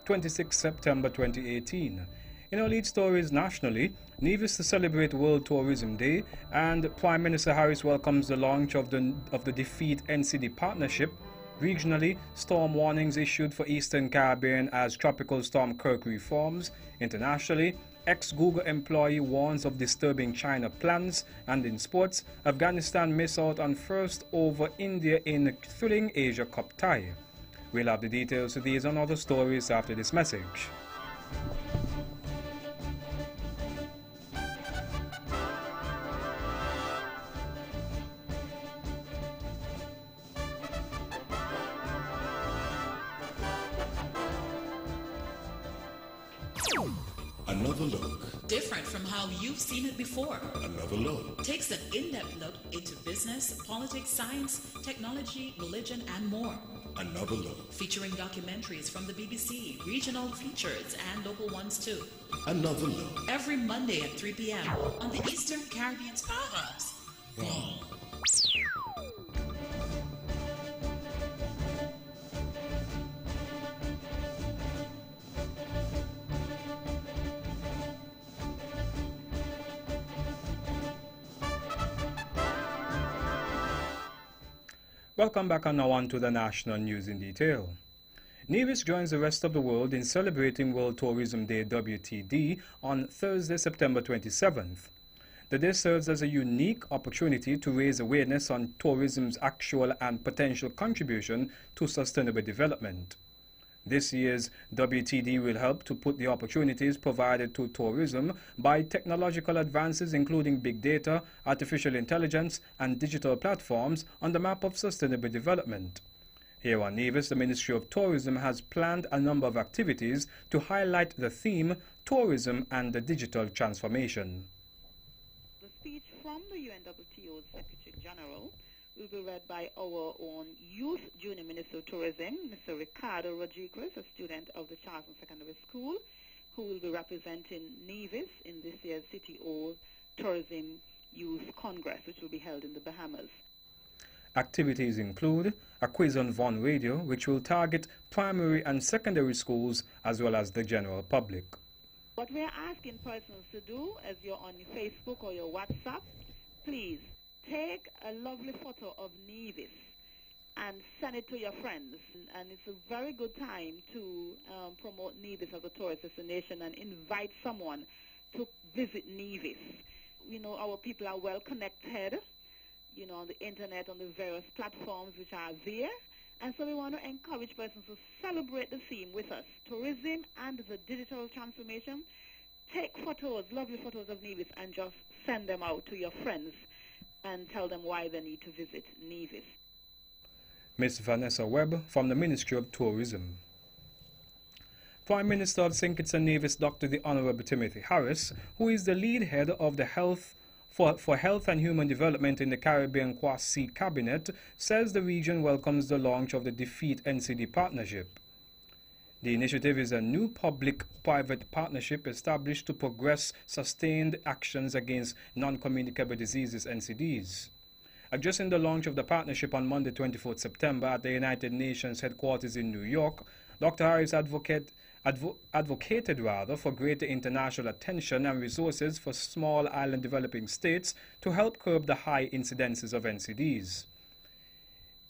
26 September 2018. In our lead stories nationally, Nevis to celebrate World Tourism Day, and Prime Minister Harris welcomes the launch of the Defeat NCD partnership. Regionally, storm warnings issued for Eastern Caribbean as Tropical Storm Kirk reforms. Internationally, ex-Google employee warns of disturbing China plans. And in sports, Afghanistan miss out on first over India in thrilling Asia Cup tie. We'll have the details of these and other stories after this message. Another look. Different from how you've seen it before. Another look. Takes an in-depth look into business, politics, science, technology, religion, and more. Another look. Featuring documentaries from the BBC, regional features, and local ones too. Another look. Every Monday at 3 p.m. on the Eastern Caribbean's Powerhouse. Wow. Welcome back, and now on to the national news in detail. Nevis joins the rest of the world in celebrating World Tourism Day WTD on Thursday, September 27th. The day serves as a unique opportunity to raise awareness on tourism's actual and potential contribution to sustainable development. This year's WTD will help to put the opportunities provided to tourism by technological advances including big data, artificial intelligence and digital platforms on the map of sustainable development. Here on Nevis, the Ministry of Tourism has planned a number of activities to highlight the theme Tourism and the Digital Transformation. The speech from the UNWTO's Secretary General will be read by our own Youth Junior Minister of Tourism, Mr. Ricardo Rodriguez, a student of the Charleston Secondary School, who will be representing Nevis in this year's City Hall Tourism Youth Congress, which will be held in the Bahamas. Activities include a quiz on Von Radio, which will target primary and secondary schools as well as the general public. What we are asking persons to do, as you're on your Facebook or your WhatsApp, please take a lovely photo of Nevis and send it to your friends. And it's a very good time to promote Nevis as a tourist destination and invite someone to visit Nevis. You know, our people are well connected, you know, on the internet, on the various platforms which are there. And so we want to encourage persons to celebrate the theme with us, tourism and the digital transformation. Take photos, lovely photos of Nevis, and just send them out to your friends and tell them why they need to visit Nevis. Ms. Vanessa Webb from the Ministry of Tourism. Prime Minister of St. Kitts and Nevis, Dr. the Honorable Timothy Harris, who is the lead head of the for Health and Human Development in the Caribbean Quasi Cabinet, says the region welcomes the launch of the Defeat NCD partnership. The initiative is a new public-private partnership established to progress sustained actions against non-communicable diseases NCDs. Addressing the launch of the partnership on Monday 24th September at the United Nations headquarters in New York, Dr. Harris advocated for greater international attention and resources for small island developing states to help curb the high incidences of NCDs.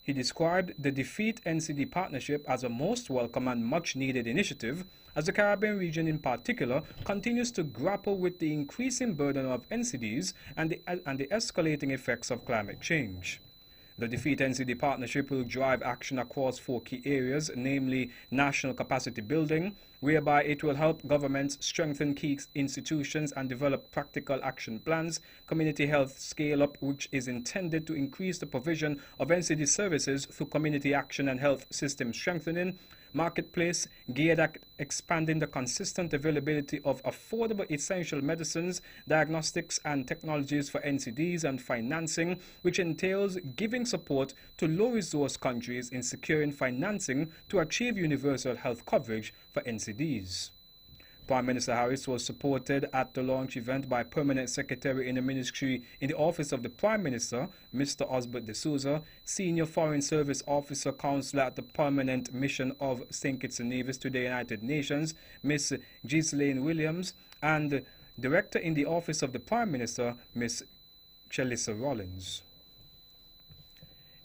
He described the Defeat NCD partnership as a most welcome and much-needed initiative, as the Caribbean region in particular continues to grapple with the increasing burden of NCDs and the escalating effects of climate change. The Defeat NCD partnership will drive action across 4 key areas, namely national capacity building, whereby it will help governments strengthen key institutions and develop practical action plans, community health scale-up, which is intended to increase the provision of NCD services through community action and health system strengthening, marketplace geared at expanding the consistent availability of affordable essential medicines, diagnostics and technologies for NCDs, and financing, which entails giving support to low-resource countries in securing financing to achieve universal health coverage for NCDs. Prime Minister Harris was supported at the launch event by Permanent Secretary in the Ministry in the Office of the Prime Minister, Mr. Osbert de Souza, Senior Foreign Service Officer Counselor at the Permanent Mission of St. Kitts and Nevis to the United Nations, Ms. Ghislaine Williams, and Director in the Office of the Prime Minister, Ms. Chelissa Rollins.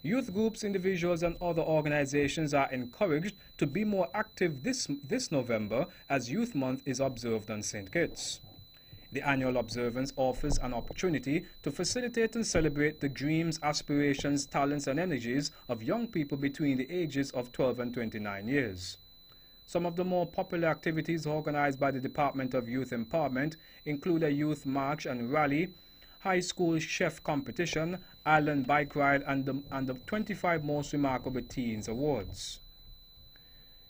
Youth groups, individuals and other organizations are encouraged to be more active this November as Youth Month is observed on St. Kitts. The annual observance offers an opportunity to facilitate and celebrate the dreams, aspirations, talents and energies of young people between the ages of 12 and 29 years. Some of the more popular activities organized by the Department of Youth Empowerment include a youth march and rally, high school chef competition, island bike ride, and the 25 Most Remarkable Teens Awards.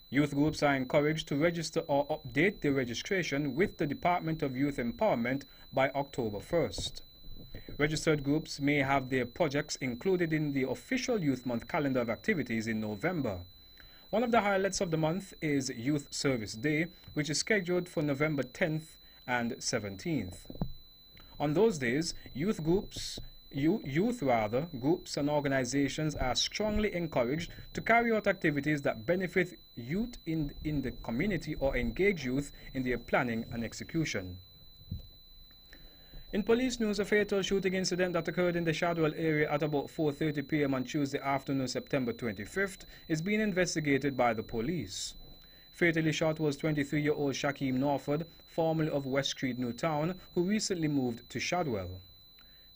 Youth groups are encouraged to register or update their registration with the Department of Youth Empowerment by October 1st. Registered groups may have their projects included in the official Youth Month calendar of activities in November. One of the highlights of the month is Youth Service Day, which is scheduled for November 10th and 17th. On those days, groups and organizations are strongly encouraged to carry out activities that benefit youth in the community or engage youth in their planning and execution. In police news, a fatal shooting incident that occurred in the Shadwell area at about 4:30 p.m. on Tuesday afternoon, September 25th, is being investigated by the police. Fatally shot was 23-year-old Shaquem Norford, formerly of West Street, Newtown, who recently moved to Shadwell.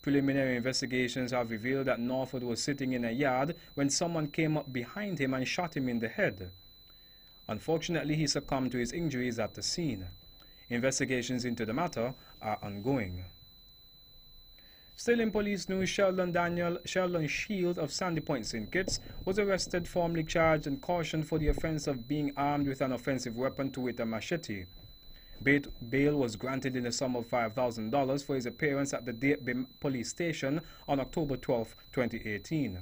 Preliminary investigations have revealed that Norford was sitting in a yard when someone came up behind him and shot him in the head. Unfortunately, he succumbed to his injuries at the scene. Investigations into the matter are ongoing. Still in police news, Sheldon Shield of Sandy Point, St. Kitts, was arrested, formally charged and cautioned for the offense of being armed with an offensive weapon, to wit a machete. Bail was granted in the sum of $5,000 for his appearance at the Datebin police station on October 12, 2018.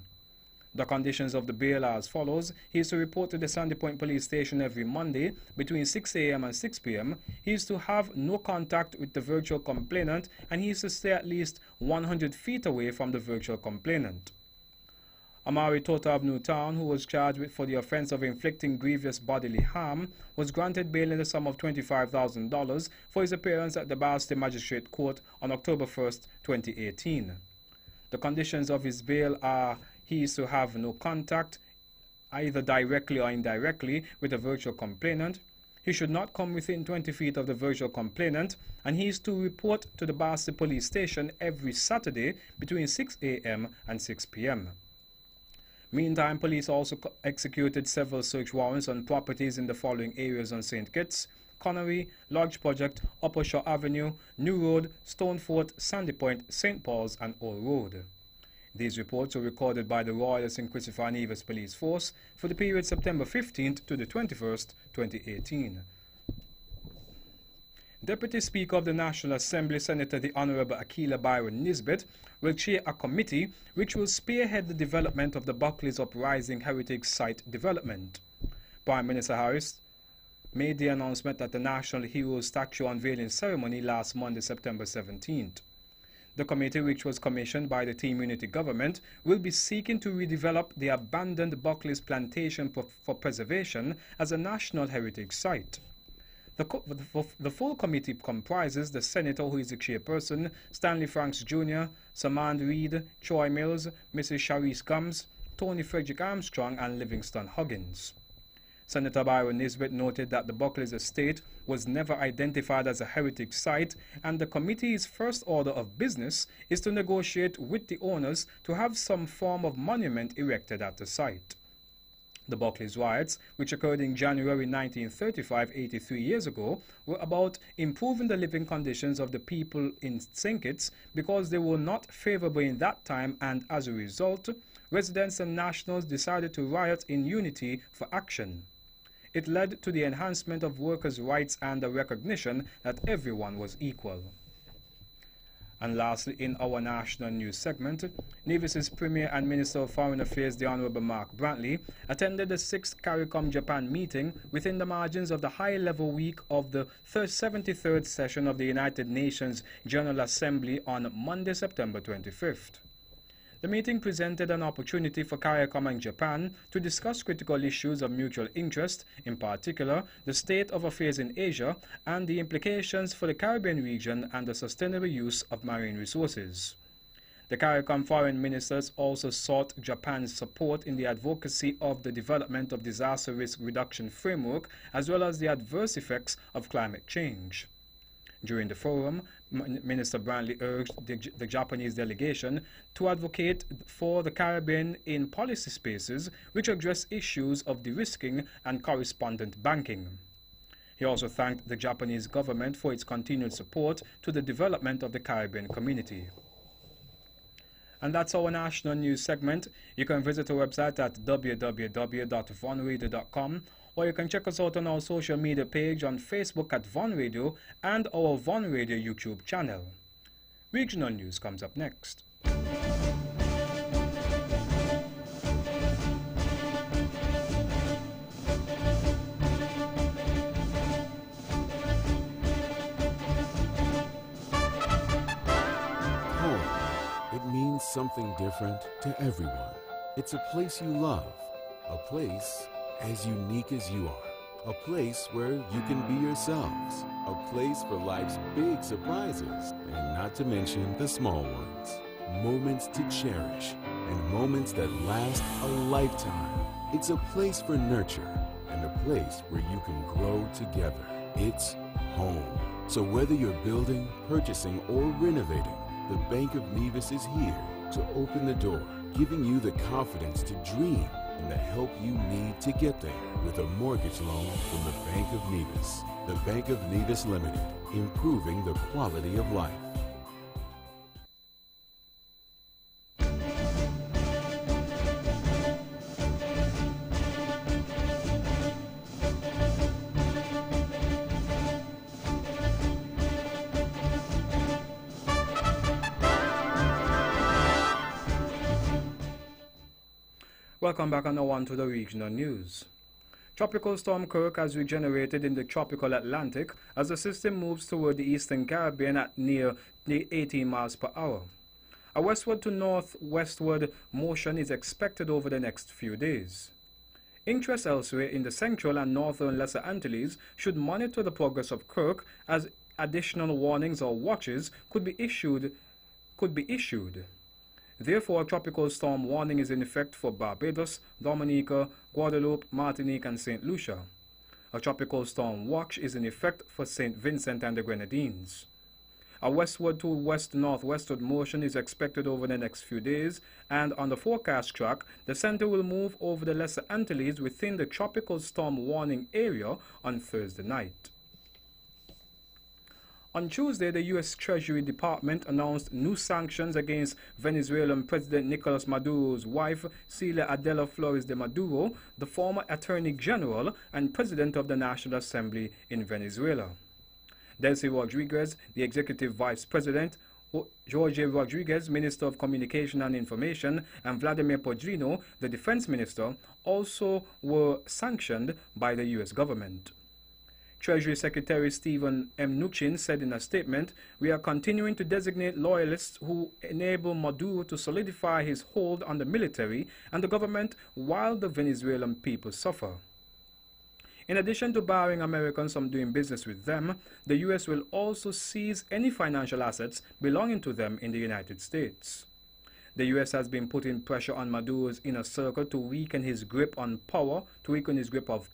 The conditions of the bail are as follows. He is to report to the Sandy Point police station every Monday between 6 a.m. and 6 p.m. He is to have no contact with the virtual complainant, and he is to stay at least 100 feet away from the virtual complainant. Amari Tota of Newtown, who was charged for the offense of inflicting grievous bodily harm, was granted bail in the sum of $25,000 for his appearance at the Ballston Magistrate Court on October 1, 2018. The conditions of his bail are: he is to have no contact, either directly or indirectly, with a virtual complainant. He should not come within 20 feet of the virtual complainant, and he is to report to the Ballston Police Station every Saturday between 6 a.m. and 6 p.m. Meantime, police also executed several search warrants on properties in the following areas on St. Kitts: Connery, Lodge Project, Upper Shore Avenue, New Road, Stonefort, Sandy Point, St. Paul's and Old Road. These reports were recorded by the Royal St. Christopher Nevis Police Force for the period September 15th to the 21st, 2018. Deputy Speaker of the National Assembly, Senator the Honorable Akila Byron Nisbet, will chair a committee which will spearhead the development of the Buckley's Uprising Heritage Site development. Prime Minister Harris made the announcement at the National Heroes Statue unveiling ceremony last Monday, September 17th. The committee, which was commissioned by the Team Unity government, will be seeking to redevelop the abandoned Buckley's Plantation for preservation as a National Heritage Site. The full committee comprises the Senator, who is the chairperson, Stanley Franks Jr., Samand Reed, Troy Mills, Mrs. Sharice Gums, Tony Frederick Armstrong, and Livingston Huggins. Senator Byron Nisbet noted that the Buckley's estate was never identified as a heritage site, and the committee's first order of business is to negotiate with the owners to have some form of monument erected at the site. The Buckley's riots, which occurred in January 1935, 83 years ago, were about improving the living conditions of the people in St. Kitts because they were not favorable in that time, and as a result, residents and nationals decided to riot in unity for action. It led to the enhancement of workers' rights and the recognition that everyone was equal. And lastly, in our national news segment, Nevis's Premier and Minister of Foreign Affairs, the Honorable Mark Brantley, attended the 6th CARICOM Japan meeting within the margins of the high-level week of the 73rd session of the United Nations General Assembly on Monday, September 25th. The meeting presented an opportunity for CARICOM and Japan to discuss critical issues of mutual interest, in particular the state of affairs in Asia and the implications for the Caribbean region and the sustainable use of marine resources. The CARICOM foreign ministers also sought Japan's support in the advocacy of the development of disaster risk reduction framework as well as the adverse effects of climate change. During the forum, Minister Brantley urged the Japanese delegation to advocate for the Caribbean in policy spaces which address issues of de-risking and correspondent banking. He also thanked the Japanese government for its continued support to the development of the Caribbean community. And that's our national news segment. You can visit our website at www.vonradio.com, or you can check us out on our social media page on Facebook at Von Radio and our Von Radio YouTube channel. Regional news comes up next. Home. It means something different to everyone. It's a place you love, a place as unique as you are, a place where you can be yourselves, a place for life's big surprises, and not to mention the small ones. Moments to cherish, and moments that last a lifetime. It's a place for nurture, and a place where you can grow together. It's home. So whether you're building, purchasing, or renovating, the Bank of Nevis is here to open the door, giving you the confidence to dream and the help you need to get there with a mortgage loan from the Bank of Nevis. The Bank of Nevis Limited, improving the quality of life. Welcome back and now on to the regional news. Tropical Storm Kirk has regenerated in the tropical Atlantic as the system moves toward the eastern Caribbean at near 18 miles per hour. A westward to northwestward motion is expected over the next few days. Interest elsewhere in the central and northern Lesser Antilles should monitor the progress of Kirk as additional warnings or watches could be issued. Therefore, a tropical storm warning is in effect for Barbados, Dominica, Guadeloupe, Martinique, and St. Lucia. A tropical storm watch is in effect for St. Vincent and the Grenadines. A westward to west-northwestward motion is expected over the next few days, and on the forecast track, the center will move over the Lesser Antilles within the tropical storm warning area on Thursday night. On Tuesday, the U.S. Treasury Department announced new sanctions against Venezuelan President Nicolas Maduro's wife, Celia Adela Flores de Maduro, the former Attorney General and President of the National Assembly in Venezuela. Delcy Rodriguez, the Executive Vice President, Jorge Rodriguez, Minister of Communication and Information, and Vladimir Podrino, the Defense Minister, also were sanctioned by the U.S. government. Treasury Secretary Stephen M. Mnuchin said in a statement, "We are continuing to designate loyalists who enable Maduro to solidify his hold on the military and the government while the Venezuelan people suffer." In addition to barring Americans from doing business with them, the U.S. will also seize any financial assets belonging to them in the United States. The U.S. has been putting pressure on Maduro's inner circle to weaken his grip of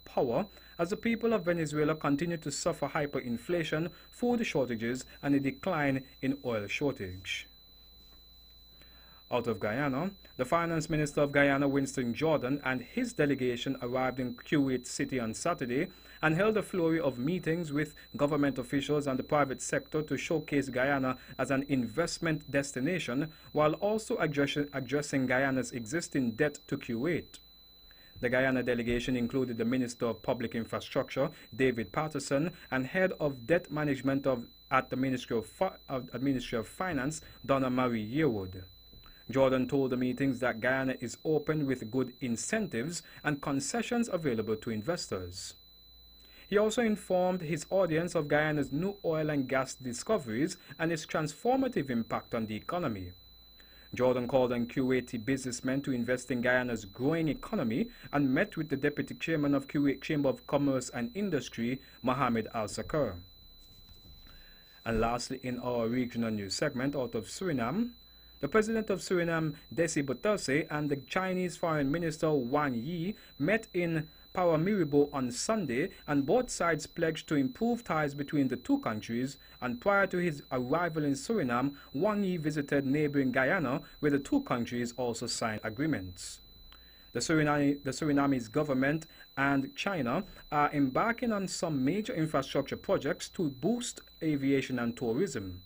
power, as the people of Venezuela continue to suffer hyperinflation, food shortages, and a decline in oil shortage. Out of Guyana, the Finance Minister of Guyana, Winston Jordan, and his delegation arrived in Kuwait City on Saturday and held a flurry of meetings with government officials and the private sector to showcase Guyana as an investment destination while also addressing Guyana's existing debt to Kuwait. The Guyana delegation included the Minister of Public Infrastructure, David Patterson, and Head of Debt Management at the Ministry of Finance, Donna Marie Yearwood. Jordan told the meetings that Guyana is open with good incentives and concessions available to investors. He also informed his audience of Guyana's new oil and gas discoveries and its transformative impact on the economy. Jordan called on Kuwaiti businessmen to invest in Guyana's growing economy and met with the Deputy Chairman of Kuwait Chamber of Commerce and Industry, Mohammed Al-Sakar. And lastly, in our regional news segment out of Suriname, the President of Suriname, Desi Bouterse, and the Chinese Foreign Minister Wang Yi met in Paramaribo on Sunday, and both sides pledged to improve ties between the two countries. And prior to his arrival in Suriname, Wang Yi visited neighboring Guyana, where the two countries also signed agreements. The Surinamese government and China are embarking on some major infrastructure projects to boost aviation and tourism.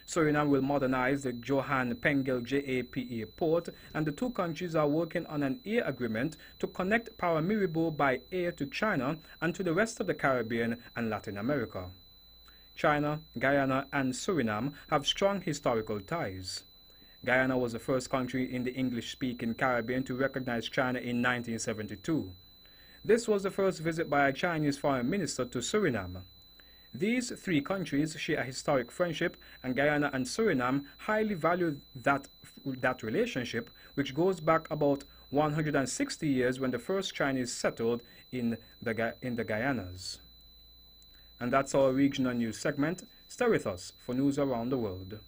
Suriname will modernize the Johan Pengel JAPA port, and the two countries are working on an air agreement to connect Paramaribo by air to China and to the rest of the Caribbean and Latin America. China, Guyana, and Suriname have strong historical ties. Guyana was the first country in the English-speaking Caribbean to recognize China in 1972. This was the first visit by a Chinese foreign minister to Suriname. These three countries share a historic friendship, and Guyana and Suriname highly value that relationship, which goes back about 160 years when the first Chinese settled in the Guyanas. And that's our regional news segment. Stay with us for news around the world.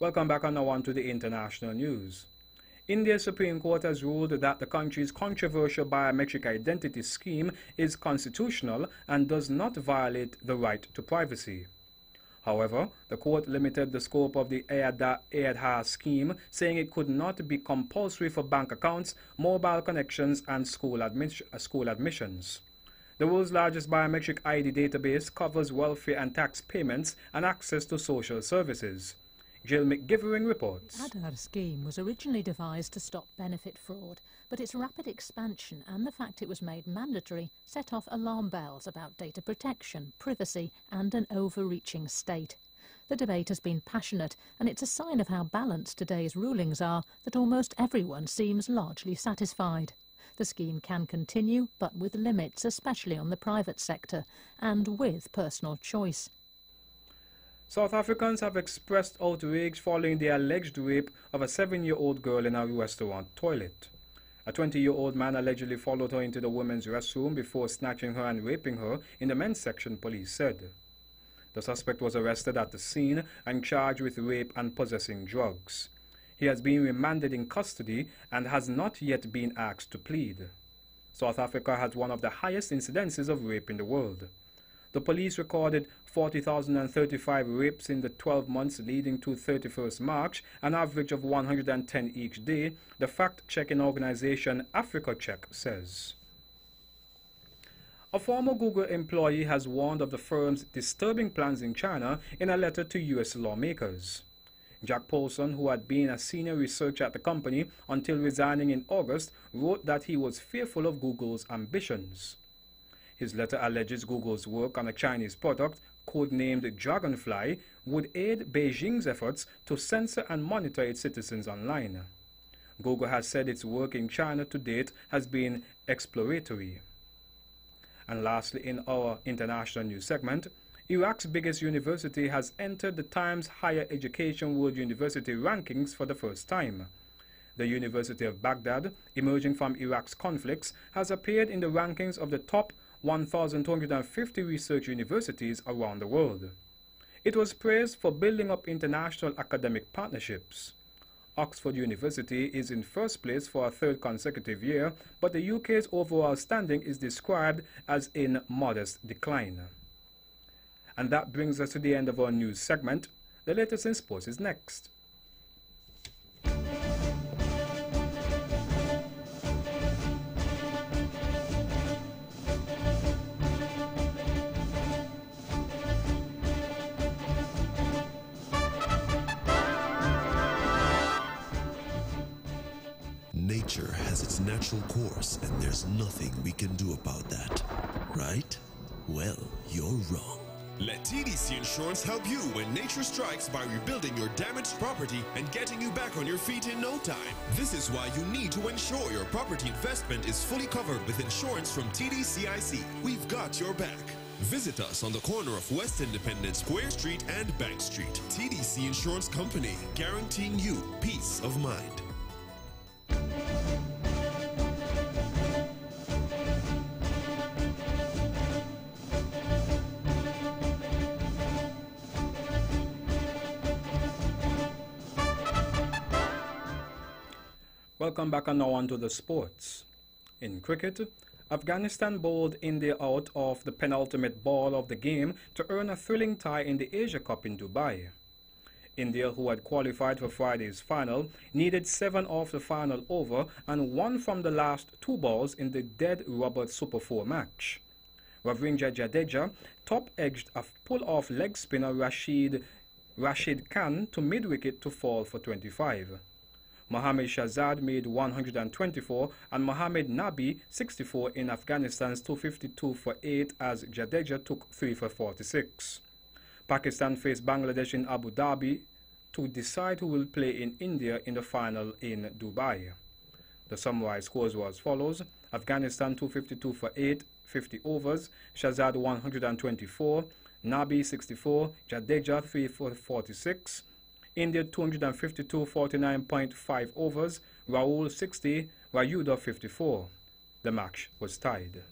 Welcome back on now on to the international news. India's Supreme Court has ruled that the country's controversial biometric identity scheme is constitutional and does not violate the right to privacy. However, the court limited the scope of the Aadhaar scheme, saying it could not be compulsory for bank accounts, mobile connections, and school admissions. The world's largest biometric ID database covers welfare and tax payments and access to social services. Jill McGivering reports. The Aadhaar scheme was originally devised to stop benefit fraud, but its rapid expansion and the fact it was made mandatory set off alarm bells about data protection, privacy and an overreaching state. The debate has been passionate, and it's a sign of how balanced today's rulings are that almost everyone seems largely satisfied. The scheme can continue, but with limits, especially on the private sector, and with personal choice. South Africans have expressed outrage following the alleged rape of a 7-year-old girl in a restaurant toilet. A 20-year-old man allegedly followed her into the women's restroom before snatching her and raping her in the men's section, police said. The suspect was arrested at the scene and charged with rape and possessing drugs. He has been remanded in custody and has not yet been asked to plead. South Africa has one of the highest incidences of rape in the world. The police recorded 40,035 rapes in the 12 months leading to 31st March, an average of 110 each day, the fact-checking organization Africa Check says. A former Google employee has warned of the firm's disturbing plans in China in a letter to U.S. lawmakers. Jack Paulson, who had been a senior researcher at the company until resigning in August, wrote that he was fearful of Google's ambitions. His letter alleges Google's work on a Chinese product, codenamed Dragonfly, would aid Beijing's efforts to censor and monitor its citizens online. Google has said its work in China to date has been exploratory. And lastly, in our international news segment, Iraq's biggest university has entered the Times Higher Education World University rankings for the first time. The University of Baghdad, emerging from Iraq's conflicts, has appeared in the rankings of the top 1,250 research universities around the world. It was praised for building up international academic partnerships. Oxford University is in first place for a third consecutive year, but the UK's overall standing is described as in modest decline. And that brings us to the end of our news segment. The latest in sports is next. natural course, and there's nothing we can do about that. Right? Well, you're wrong. Let TDC Insurance help you when nature strikes by rebuilding your damaged property and getting you back on your feet in no time. This is why you need to ensure your property investment is fully covered with insurance from TDCIC. We've got your back. Visit us on the corner of West Independence Square Street and Bank Street. TDC Insurance Company, guaranteeing you peace of mind. Welcome back and now on to the sports. In cricket, Afghanistan bowled India out of the penultimate ball of the game to earn a thrilling tie in the Asia Cup in Dubai. India, who had qualified for Friday's final, needed 7 off the final over and won from the last 2 balls in the dead rubber Super 4 match. Ravindra Jadeja top-edged a pull-off leg spinner Rashid Khan to mid-wicket to fall for 25. Mohammad Shahzad made 124 and Mohammad Nabi 64 in Afghanistan's 252 for 8 as Jadeja took 3 for 46. Pakistan faced Bangladesh in Abu Dhabi to decide who will play in India in the final in Dubai. The summarized scores were as follows: Afghanistan 252 for 8, 50 overs, Shahzad 124, Nabi 64, Jadeja 3 for 46, India 252 49.5 overs, Rahul 60, Rayuda 54. The match was tied.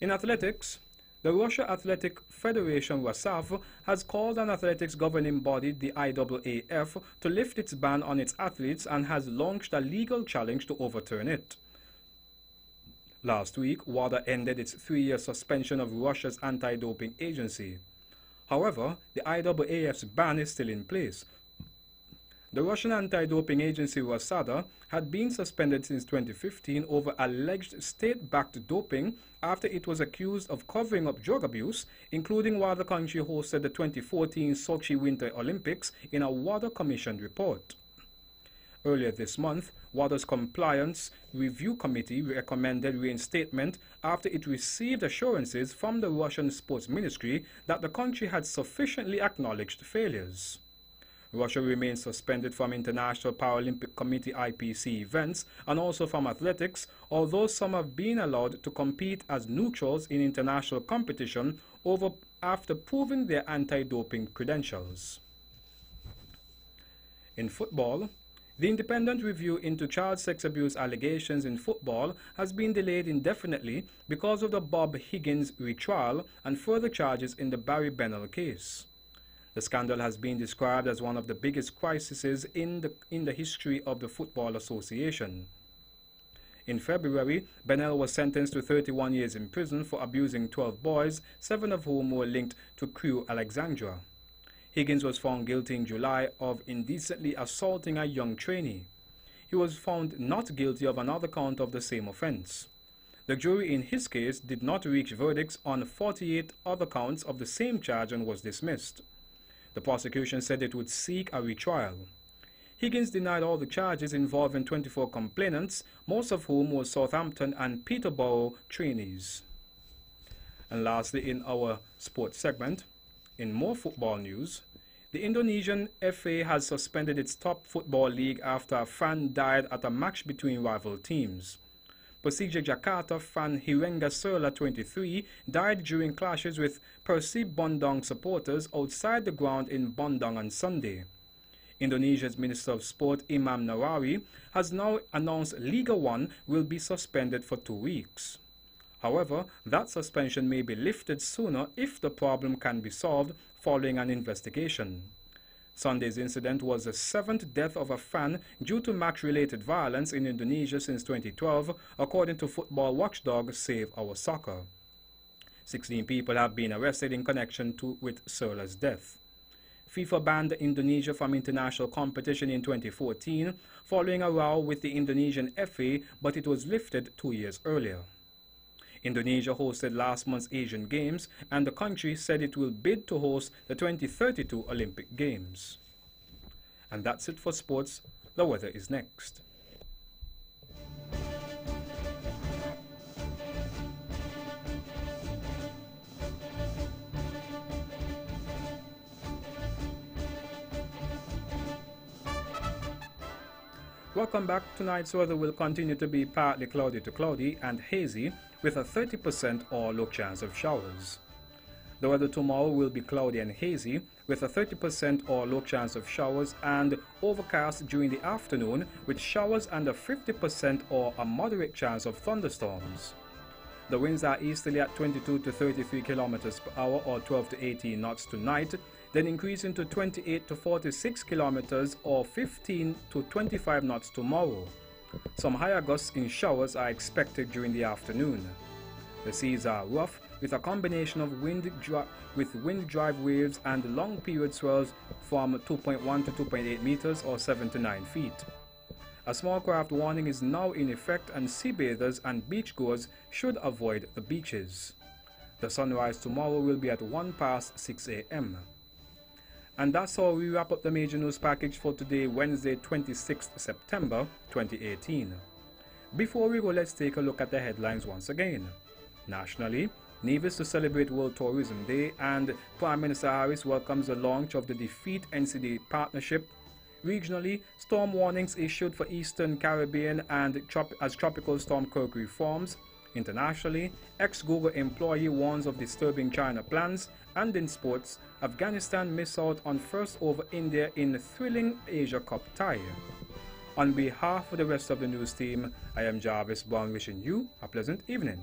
In athletics, the Russia Athletic Federation RASAF has called on athletics governing body, the IAAF, to lift its ban on its athletes and has launched a legal challenge to overturn it. Last week, WADA ended its 3-year suspension of Russia's anti-doping agency. However, the IAAF's ban is still in place. The Russian anti-doping agency RASADA had been suspended since 2015 over alleged state-backed doping after it was accused of covering up drug abuse, including while the country hosted the 2014 Sochi Winter Olympics in a WADA-commissioned report. Earlier this month, WADA's Compliance Review Committee recommended reinstatement after it received assurances from the Russian Sports Ministry that the country had sufficiently acknowledged failures. Russia remains suspended from International Paralympic Committee IPC events and also from athletics, although some have been allowed to compete as neutrals in international competition after proving their anti-doping credentials. In football, the independent review into child sex abuse allegations in football has been delayed indefinitely because of the Bob Higgins retrial and further charges in the Barry Bennell case. The scandal has been described as one of the biggest crises in the history of the Football Association. In February, Bennell was sentenced to 31 years in prison for abusing 12 boys, 7 of whom were linked to Crewe Alexandra. Higgins was found guilty in July of indecently assaulting a young trainee. He was found not guilty of another count of the same offense. The jury in his case did not reach verdicts on 48 other counts of the same charge and was dismissed. The prosecution said it would seek a retrial. Higgins denied all the charges involving 24 complainants, most of whom were Southampton and Peterborough trainees. And lastly, in our sports segment, in more football news, the Indonesian FA has suspended its top football league after a fan died at a match between rival teams. Persija Jakarta fan Hirenga Serla, 23, died during clashes with Persib Bandung supporters outside the ground in Bandung on Sunday. Indonesia's Minister of Sport Imam Narawi has now announced Liga 1 will be suspended for 2 weeks. However, that suspension may be lifted sooner if the problem can be solved following an investigation. Sunday's incident was the 7th death of a fan due to match-related violence in Indonesia since 2012, according to football watchdog Save Our Soccer. 16 people have been arrested in connection with Serla's death. FIFA banned Indonesia from international competition in 2014 following a row with the Indonesian FA, but it was lifted 2 years earlier. Indonesia hosted last month's Asian Games, and the country said it will bid to host the 2032 Olympic Games. And that's it for sports. The weather is next. Welcome back. Tonight's weather will continue to be partly cloudy to cloudy and hazy with a 30% or low chance of showers. The weather tomorrow will be cloudy and hazy with a 30% or low chance of showers and overcast during the afternoon with showers and a 50% or a moderate chance of thunderstorms. The winds are easterly at 22 to 33 kilometers per hour or 12 to 18 knots tonight, then increasing to 28 to 46 kilometers or 15 to 25 knots tomorrow. Some higher gusts in showers are expected during the afternoon. The seas are rough with a combination of wind-drive waves and long period swells from 2.1 to 2.8 meters or 7 to 9 feet. A small craft warning is now in effect and sea bathers and beachgoers should avoid the beaches. The sunrise tomorrow will be at 1 past 6 a.m. And that's how we wrap up the major news package for today, Wednesday, 26th September 2018. Before we go, let's take a look at the headlines once again. Nationally, Nevis to celebrate World Tourism Day and Prime Minister Harris welcomes the launch of the Defeat NCD partnership. Regionally, storm warnings issued for Eastern Caribbean and as Tropical Storm Kirk forms. Internationally, ex-Google employee warns of disturbing China plans. And in sports, Afghanistan miss out on first over India in thrilling Asia Cup tie. On behalf of the rest of the news team, I am Jarvis Brown wishing you a pleasant evening.